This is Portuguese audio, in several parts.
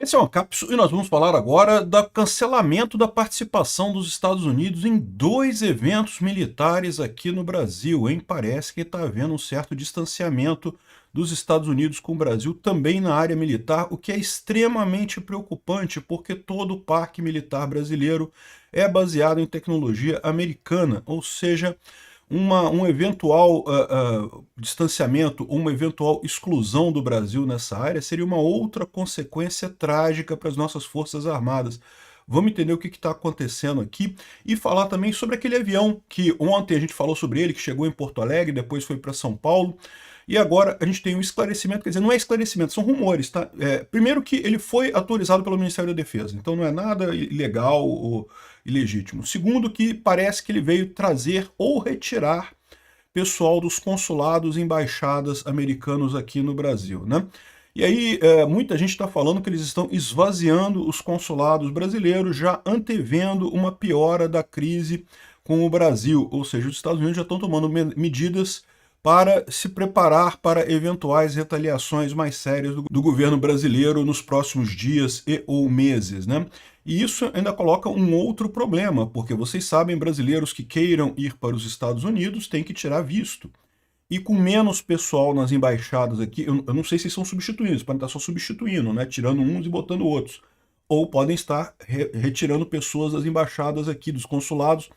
Esse é uma cápsula e nós vamos falar agora do cancelamento da participação dos Estados Unidos em dois eventos militares aqui no Brasil, hein? Parece que está havendo um certo distanciamento dos Estados Unidos com o Brasil também na área militar, o que é extremamente preocupante, porque todo o parque militar brasileiro é baseado em tecnologia americana, ou seja, um eventual distanciamento, uma eventual exclusão do Brasil nessa área seria uma outra consequência trágica para as nossas Forças Armadas. Vamos entender o que está acontecendo aqui e falar também sobre aquele avião que ontem a gente falou sobre ele, que chegou em Porto Alegre, depois foi para São Paulo, e agora a gente tem um esclarecimento, quer dizer, não é esclarecimento, são rumores, tá? Primeiro que ele foi autorizado pelo Ministério da Defesa, então não é nada ilegal ou ilegítimo. Segundo que parece que ele veio trazer ou retirar pessoal dos consulados e embaixadas americanos aqui no Brasil, né? E aí, muita gente está falando que eles estão esvaziando os consulados brasileiros, já antevendo uma piora da crise com o Brasil, ou seja, os Estados Unidos já estão tomando medidas para se preparar para eventuais retaliações mais sérias do governo brasileiro nos próximos dias e ou meses, né? E isso ainda coloca um outro problema, porque vocês sabem, brasileiros que queiram ir para os Estados Unidos têm que tirar visto. E com menos pessoal nas embaixadas aqui, eu não sei se são substituídos, podem estar só substituindo, né? Tirando uns e botando outros. Ou podem estar retirando pessoas das embaixadas aqui, dos consulados,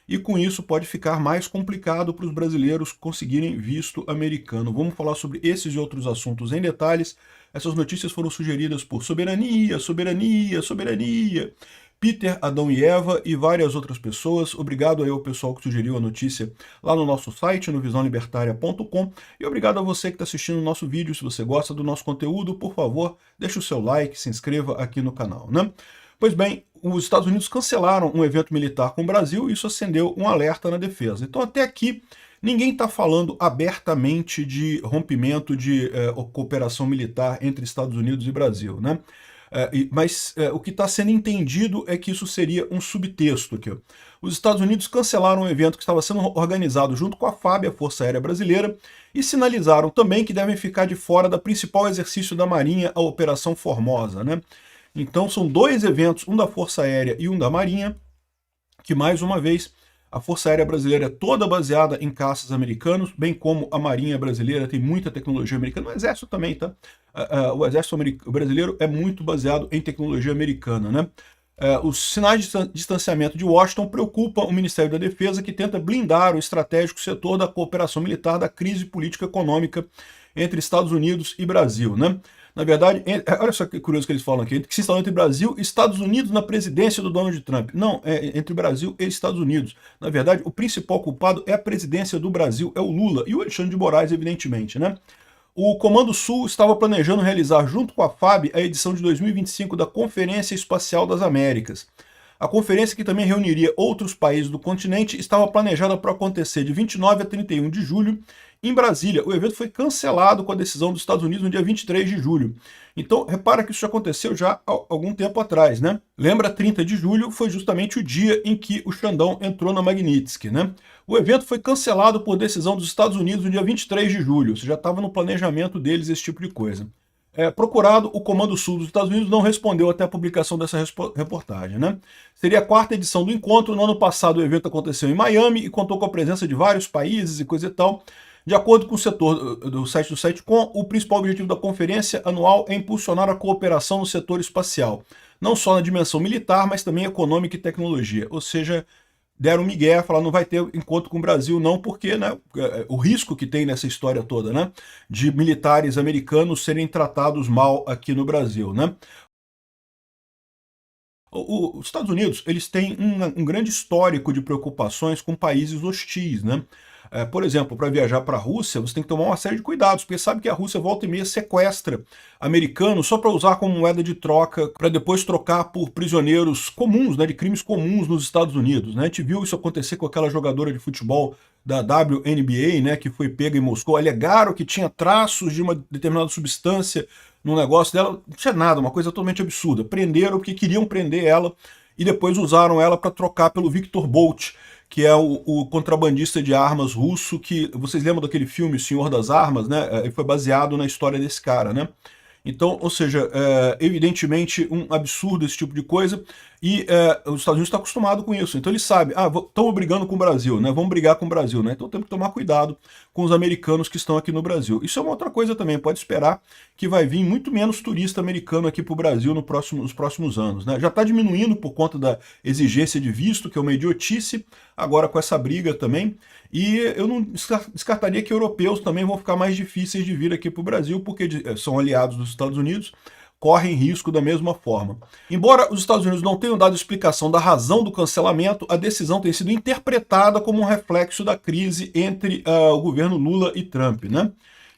e com isso pode ficar mais complicado para os brasileiros conseguirem visto americano. Vamos falar sobre esses e outros assuntos em detalhes. Essas notícias foram sugeridas por Soberania, Soberania, Soberania, Peter, Adão e Eva e várias outras pessoas. Obrigado aí ao pessoal que sugeriu a notícia lá no nosso site, no visãolibertaria.com. E obrigado a você que está assistindo o nosso vídeo. Se você gosta do nosso conteúdo, por favor, deixe o seu like, se inscreva aqui no canal, né? Pois bem, os Estados Unidos cancelaram um evento militar com o Brasil e isso acendeu um alerta na defesa. Então, até aqui, ninguém está falando abertamente de rompimento de cooperação militar entre Estados Unidos e Brasil, né? Mas o que está sendo entendido é que isso seria um subtexto aqui. Os Estados Unidos cancelaram um evento que estava sendo organizado junto com a FAB, a Força Aérea Brasileira, e sinalizaram também que devem ficar de fora da principal exercício da Marinha, a Operação Formosa, né? Então são dois eventos, um da Força Aérea e um da Marinha, que mais uma vez a Força Aérea Brasileira é toda baseada em caças americanos, bem como a Marinha Brasileira tem muita tecnologia americana, o Exército também, tá? O Exército Brasileiro é muito baseado em tecnologia americana, né? Os sinais de distanciamento de Washington preocupam o Ministério da Defesa, que tenta blindar o estratégico setor da cooperação militar da crise política econômica entre Estados Unidos e Brasil, né? Na verdade, olha só que curioso que eles falam aqui, que se instalou entre Brasil e Estados Unidos na presidência do Donald Trump. Não, é entre Brasil e Estados Unidos. Na verdade, o principal culpado é a presidência do Brasil, é o Lula e o Alexandre de Moraes, evidentemente, né? O Comando Sul estava planejando realizar, junto com a FAB, a edição de 2025 da Conferência Espacial das Américas. A conferência, que também reuniria outros países do continente, estava planejada para acontecer de 29 a 31 de julho em Brasília. O evento foi cancelado com a decisão dos Estados Unidos no dia 23 de julho. Então, repara que isso já aconteceu já há algum tempo atrás, né? Lembra, 30 de julho foi justamente o dia em que o Xandão entrou na Magnitsky, né? O evento foi cancelado por decisão dos Estados Unidos no dia 23 de julho. Isso já estava no planejamento deles, esse tipo de coisa. Procurado, o Comando Sul dos Estados Unidos não respondeu até a publicação dessa reportagem, né? Seria a quarta edição do encontro. No ano passado o evento aconteceu em Miami e contou com a presença de vários países e coisa e tal. De acordo com o setor do site do SiteCom, o principal objetivo da conferência anual é impulsionar a cooperação no setor espacial, não só na dimensão militar, mas também econômica e tecnologia. Ou seja, deram migué, falaram não vai ter encontro com o Brasil não, porque, né, o risco que tem nessa história toda, né, de militares americanos serem tratados mal aqui no Brasil, né. Os Estados Unidos, eles têm um grande histórico de preocupações com países hostis, né. Por exemplo, para viajar para a Rússia, você tem que tomar uma série de cuidados, porque sabe que a Rússia volta e meia sequestra americanos só para usar como moeda de troca, para depois trocar por prisioneiros comuns, né, de crimes comuns nos Estados Unidos, né. A gente viu isso acontecer com aquela jogadora de futebol da WNBA, né, que foi pega em Moscou. Alegaram que tinha traços de uma determinada substância no negócio dela, não tinha nada, uma coisa totalmente absurda. Prenderam porque queriam prender ela e depois usaram ela para trocar pelo Victor Bolt, que é o contrabandista de armas russo, que vocês lembram daquele filme O Senhor das Armas, né? Ele foi baseado na história desse cara, né? Então, ou seja, evidentemente um absurdo esse tipo de coisa, e os Estados Unidos estão acostumados com isso. Então eles sabem, estamos brigando com o Brasil, né? Vamos brigar com o Brasil, né? Então temos que tomar cuidado com os americanos que estão aqui no Brasil. Isso é uma outra coisa também, pode esperar que vai vir muito menos turista americano aqui para o Brasil nos próximos anos, né? Já está diminuindo por conta da exigência de visto, que é uma idiotice, agora com essa briga também. E eu não descartaria que europeus também vão ficar mais difíceis de vir aqui para o Brasil, porque são aliados dos Estados Unidos, correm risco da mesma forma. Embora os Estados Unidos não tenham dado explicação da razão do cancelamento, a decisão tem sido interpretada como um reflexo da crise entre o governo Lula e Trump, né?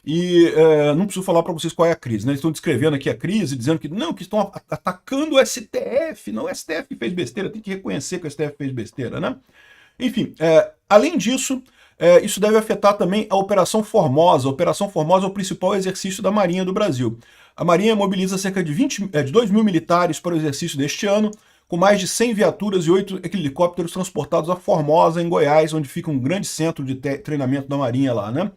E não preciso falar para vocês qual é a crise, né? Eles estão descrevendo aqui a crise, dizendo que não, que estão atacando o STF. Não, o STF fez besteira, tem que reconhecer que o STF fez besteira, né? Enfim, além disso, isso deve afetar também a Operação Formosa. A Operação Formosa é o principal exercício da Marinha do Brasil. A Marinha mobiliza cerca de 2 mil militares para o exercício deste ano, com mais de 100 viaturas e 8 helicópteros transportados a Formosa, em Goiás, onde fica um grande centro de treinamento da Marinha lá, né?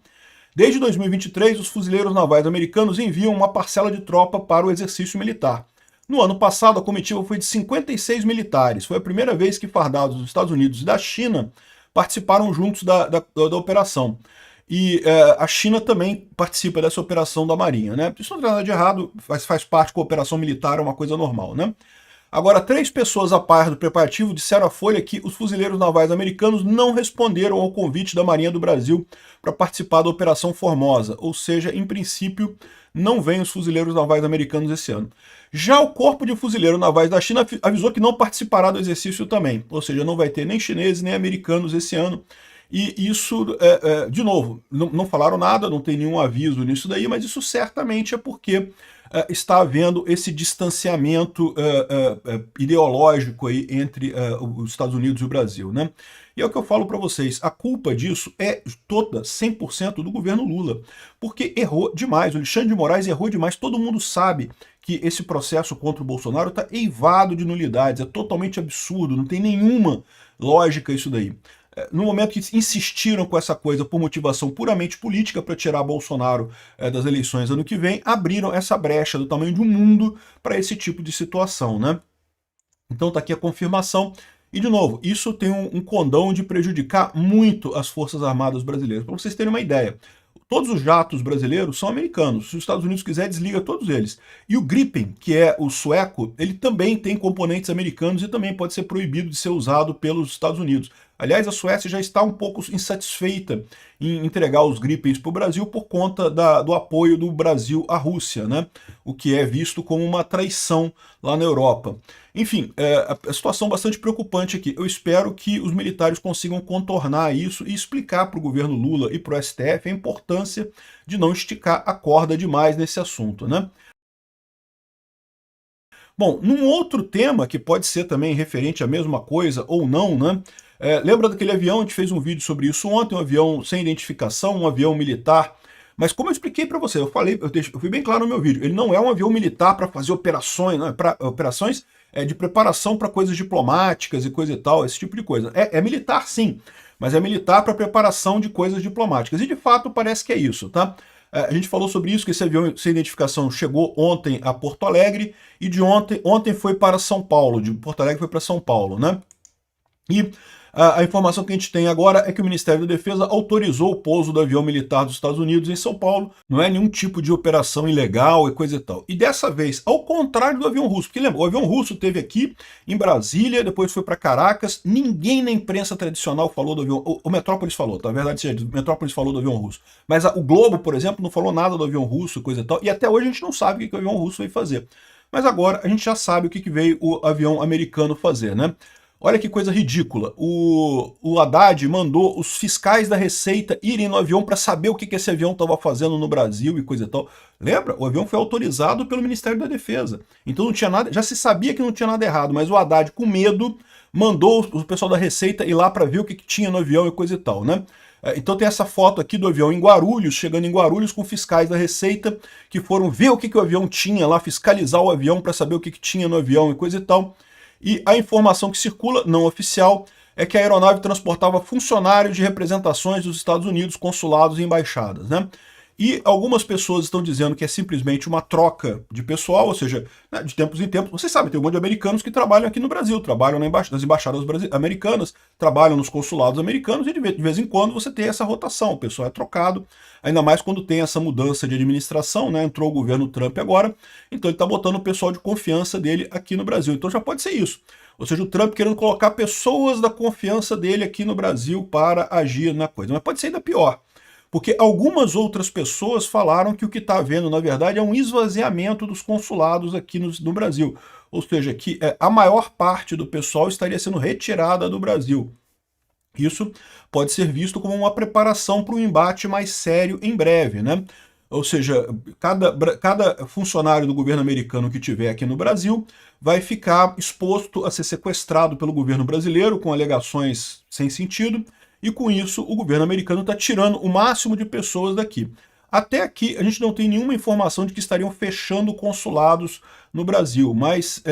Desde 2023, os fuzileiros navais americanos enviam uma parcela de tropa para o exercício militar. No ano passado, a comitiva foi de 56 militares. Foi a primeira vez que fardados dos Estados Unidos e da China participaram juntos da operação. E a China também participa dessa operação da Marinha, né? Isso não tem nada de errado, faz parte com a operação militar, é uma coisa normal, né? Agora, 3 pessoas a par do preparativo disseram à Folha que os fuzileiros navais americanos não responderam ao convite da Marinha do Brasil para participar da Operação Formosa, ou seja, em princípio, não vêm os fuzileiros navais americanos esse ano. Já o Corpo de Fuzileiros Navais da China avisou que não participará do exercício também, ou seja, não vai ter nem chineses nem americanos esse ano. E isso, de novo, não falaram nada, não tem nenhum aviso nisso daí, mas isso certamente é porque está havendo esse distanciamento ideológico aí entre os Estados Unidos e o Brasil, né? E é o que eu falo para vocês, a culpa disso é toda, 100% do governo Lula, porque errou demais, o Alexandre de Moraes errou demais, todo mundo sabe que esse processo contra o Bolsonaro está eivado de nulidades, é totalmente absurdo, não tem nenhuma lógica isso daí. No momento que insistiram com essa coisa por motivação puramente política para tirar Bolsonaro das eleições ano que vem, abriram essa brecha do tamanho de um mundo para esse tipo de situação, né? Então tá aqui a confirmação. E, de novo, isso tem um condão de prejudicar muito as Forças Armadas brasileiras. Para vocês terem uma ideia, todos os jatos brasileiros são americanos. Se os Estados Unidos quiser, desliga todos eles. E o Gripen, que é o sueco, ele também tem componentes americanos e também pode ser proibido de ser usado pelos Estados Unidos. Aliás, a Suécia já está um pouco insatisfeita em entregar os Gripens para o Brasil por conta do apoio do Brasil à Rússia, né? O que é visto como uma traição lá na Europa. Enfim, a situação bastante preocupante aqui. Eu espero que os militares consigam contornar isso e explicar para o governo Lula e para o STF a importância de não esticar a corda demais nesse assunto, né? Bom, num outro tema que pode ser também referente à mesma coisa ou não, né? Lembra daquele avião? A gente fez um vídeo sobre isso ontem, um avião sem identificação, um avião militar. Mas como eu expliquei para você, eu fui bem claro no meu vídeo, ele não é um avião militar para fazer operações, não, operações de preparação para coisas diplomáticas e coisa e tal, esse tipo de coisa. É militar sim, mas é militar para preparação de coisas diplomáticas. E de fato parece que é isso, tá? A gente falou sobre isso, que esse avião sem identificação chegou ontem a Porto Alegre e ontem foi para São Paulo, de Porto Alegre foi para São Paulo, né? E a informação que a gente tem agora é que o Ministério da Defesa autorizou o pouso do avião militar dos Estados Unidos em São Paulo. Não é nenhum tipo de operação ilegal e coisa e tal. E dessa vez, ao contrário do avião russo, porque lembra, o avião russo teve aqui em Brasília, depois foi para Caracas, ninguém na imprensa tradicional falou do avião, o Metrópolis falou, tá? A verdade seja, o Metrópolis falou do avião russo. Mas o Globo, por exemplo, não falou nada do avião russo e coisa e tal, e até hoje a gente não sabe o que o avião russo veio fazer. Mas agora a gente já sabe o que veio o avião americano fazer, né? Olha que coisa ridícula. O Haddad mandou os fiscais da Receita irem no avião para saber o que esse avião estava fazendo no Brasil e coisa e tal. Lembra? O avião foi autorizado pelo Ministério da Defesa. Então não tinha nada, já se sabia que não tinha nada errado, mas o Haddad, com medo, mandou o pessoal da Receita ir lá para ver o que tinha no avião e coisa e tal, né? Então tem essa foto aqui do avião em Guarulhos, chegando em Guarulhos com fiscais da Receita que foram ver o que o avião tinha lá, fiscalizar o avião para saber o que tinha no avião e coisa e tal. E a informação que circula, não oficial, é que a aeronave transportava funcionários de representações dos Estados Unidos, consulados e embaixadas, né? E algumas pessoas estão dizendo que é simplesmente uma troca de pessoal, ou seja, né, de tempos em tempos. Vocês sabem, tem um monte de americanos que trabalham aqui no Brasil, trabalham nas embaixadas americanas, trabalham nos consulados americanos, e de vez em quando você tem essa rotação, o pessoal é trocado, ainda mais quando tem essa mudança de administração, né? Entrou o governo Trump agora, então ele está botando o pessoal de confiança dele aqui no Brasil. Então já pode ser isso. Ou seja, o Trump querendo colocar pessoas da confiança dele aqui no Brasil para agir na coisa. Mas pode ser ainda pior. Porque algumas outras pessoas falaram que o que está havendo, na verdade, é um esvaziamento dos consulados aqui no Brasil. Ou seja, que a maior parte do pessoal estaria sendo retirada do Brasil. Isso pode ser visto como uma preparação para um embate mais sério em breve, né? Ou seja, cada funcionário do governo americano que tiver aqui no Brasil vai ficar exposto a ser sequestrado pelo governo brasileiro com alegações sem sentido, e com isso o governo americano está tirando o máximo de pessoas daqui. Até aqui a gente não tem nenhuma informação de que estariam fechando consulados no Brasil, mas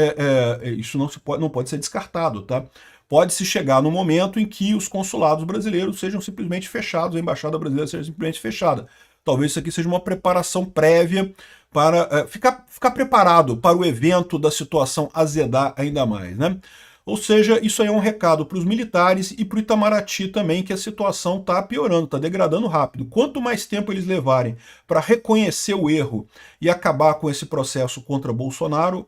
isso não pode ser descartado, tá? Pode-se chegar no momento em que os consulados brasileiros sejam simplesmente fechados, a embaixada brasileira seja simplesmente fechada. Talvez isso aqui seja uma preparação prévia para ficar preparado para o evento da situação azedar ainda mais, né? Ou seja, isso aí é um recado para os militares e para o Itamaraty também, que a situação está piorando, está degradando rápido. Quanto mais tempo eles levarem para reconhecer o erro e acabar com esse processo contra Bolsonaro,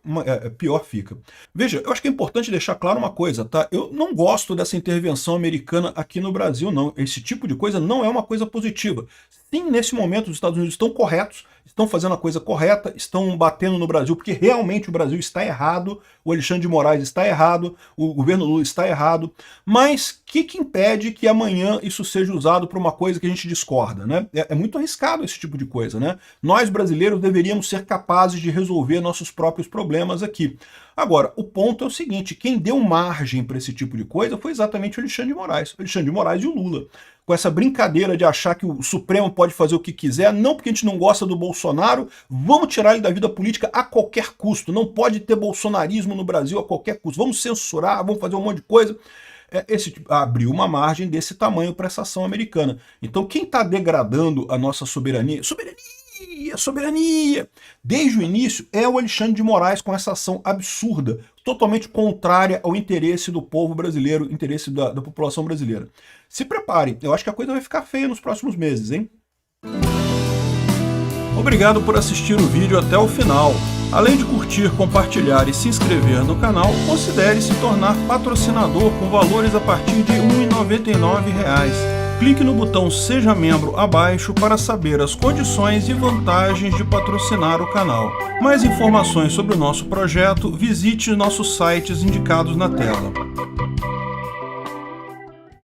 pior fica. Veja, eu acho que é importante deixar claro uma coisa, tá? Eu não gosto dessa intervenção americana aqui no Brasil, não. Esse tipo de coisa não é uma coisa positiva. Sim, nesse momento os Estados Unidos estão corretos, estão fazendo a coisa correta, estão batendo no Brasil, porque realmente o Brasil está errado, o Alexandre de Moraes está errado, o governo Lula está errado, mas o que impede que amanhã isso seja usado para uma coisa que a gente discorda, né? É muito arriscado esse tipo de coisa, né? Nós brasileiros deveríamos ser capazes de resolver nossos próprios problemas aqui. Agora, o ponto é o seguinte, quem deu margem para esse tipo de coisa foi exatamente o Alexandre de Moraes. O Alexandre de Moraes e o Lula. Com essa brincadeira de achar que o Supremo pode fazer o que quiser, não porque a gente não gosta do Bolsonaro, vamos tirar ele da vida política a qualquer custo. Não pode ter bolsonarismo no Brasil a qualquer custo. Vamos censurar, vamos fazer um monte de coisa. Abriu uma margem desse tamanho para essa ação americana. Então quem está degradando a nossa soberania, desde o início, é o Alexandre de Moraes com essa ação absurda, totalmente contrária ao interesse do povo brasileiro, interesse da população brasileira. Se preparem, eu acho que a coisa vai ficar feia nos próximos meses, hein? Obrigado por assistir o vídeo até o final. Além de curtir, compartilhar e se inscrever no canal, considere se tornar patrocinador com valores a partir de R$ 1,99. Clique no botão Seja Membro abaixo para saber as condições e vantagens de patrocinar o canal. Mais informações sobre o nosso projeto, visite nossos sites indicados na tela.